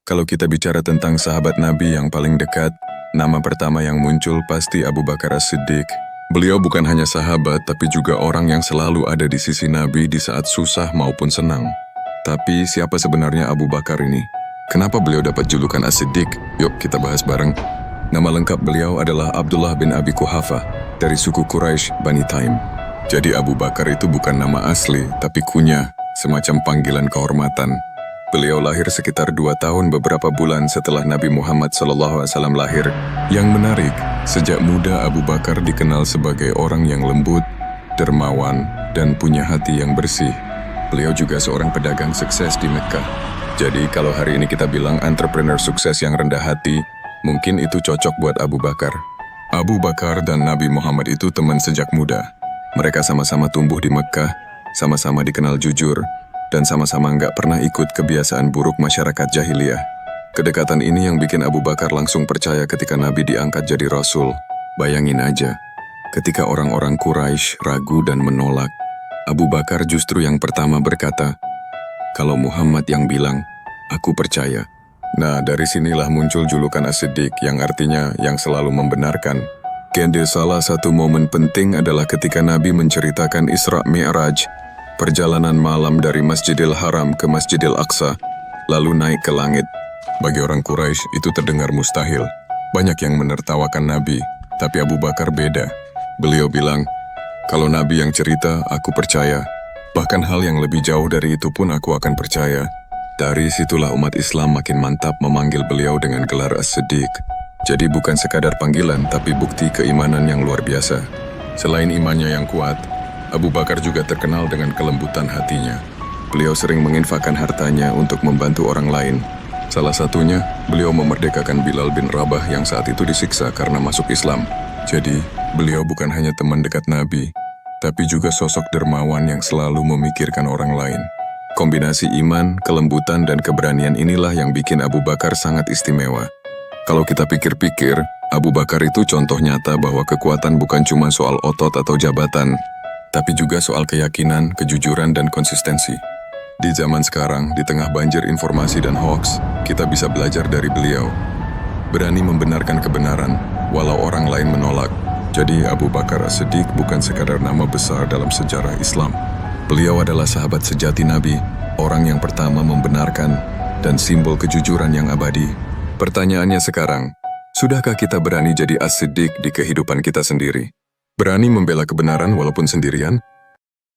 Kalau kita bicara tentang sahabat Nabi yang paling dekat, nama pertama yang muncul pasti Abu Bakar As-Siddiq. Beliau bukan hanya sahabat, tapi juga orang yang selalu ada di sisi Nabi di saat susah maupun senang. Tapi siapa sebenarnya Abu Bakar ini? Kenapa beliau dapat julukan As-Siddiq? Yuk kita bahas bareng. Nama lengkap beliau adalah Abdullah bin Abi Quhafah dari suku Quraisy Bani Taim. Jadi Abu Bakar itu bukan nama asli, tapi kunyah, semacam panggilan kehormatan. Beliau lahir sekitar 2 tahun beberapa bulan setelah Nabi Muhammad SAW lahir. Yang menarik, sejak muda Abu Bakar dikenal sebagai orang yang lembut, dermawan, dan punya hati yang bersih. Beliau juga seorang pedagang sukses di Mekah. Jadi kalau hari ini kita bilang entrepreneur sukses yang rendah hati, mungkin itu cocok buat Abu Bakar. Abu Bakar dan Nabi Muhammad itu teman sejak muda. Mereka sama-sama tumbuh di Mekah, sama-sama dikenal jujur, dan sama-sama nggak pernah ikut kebiasaan buruk masyarakat jahiliyah. Kedekatan ini yang bikin Abu Bakar langsung percaya ketika Nabi diangkat jadi Rasul. Bayangin aja, ketika orang-orang Quraisy ragu dan menolak, Abu Bakar justru yang pertama berkata, "Kalau Muhammad yang bilang, aku percaya." Nah, dari sinilah muncul julukan As-Siddiq yang artinya yang selalu membenarkan. Gende salah satu momen penting adalah ketika Nabi menceritakan Isra Mi'raj, perjalanan malam dari Masjidil Haram ke Masjidil Aqsa, lalu naik ke langit. Bagi orang Quraisy itu terdengar mustahil. Banyak yang menertawakan Nabi, tapi Abu Bakar beda. Beliau bilang, "Kalau Nabi yang cerita, aku percaya. Bahkan hal yang lebih jauh dari itu pun aku akan percaya." Dari situlah umat Islam makin mantap memanggil beliau dengan gelar As-Siddiq. Jadi bukan sekadar panggilan, tapi bukti keimanan yang luar biasa. Selain imannya yang kuat, Abu Bakar juga terkenal dengan kelembutan hatinya. Beliau sering menginfakkan hartanya untuk membantu orang lain. Salah satunya, beliau memerdekakan Bilal bin Rabah yang saat itu disiksa karena masuk Islam. Jadi, beliau bukan hanya teman dekat Nabi, tapi juga sosok dermawan yang selalu memikirkan orang lain. Kombinasi iman, kelembutan, dan keberanian inilah yang bikin Abu Bakar sangat istimewa. Kalau kita pikir-pikir, Abu Bakar itu contoh nyata bahwa kekuatan bukan cuma soal otot atau jabatan, tapi juga soal keyakinan, kejujuran, dan konsistensi. Di zaman sekarang, di tengah banjir informasi dan hoaks, kita bisa belajar dari beliau. Berani membenarkan kebenaran, walau orang lain menolak. Jadi Abu Bakar As-Siddiq bukan sekadar nama besar dalam sejarah Islam. Beliau adalah sahabat sejati Nabi, orang yang pertama membenarkan, dan simbol kejujuran yang abadi. Pertanyaannya sekarang, sudahkah kita berani jadi As-Siddiq di kehidupan kita sendiri? Berani membela kebenaran walaupun sendirian?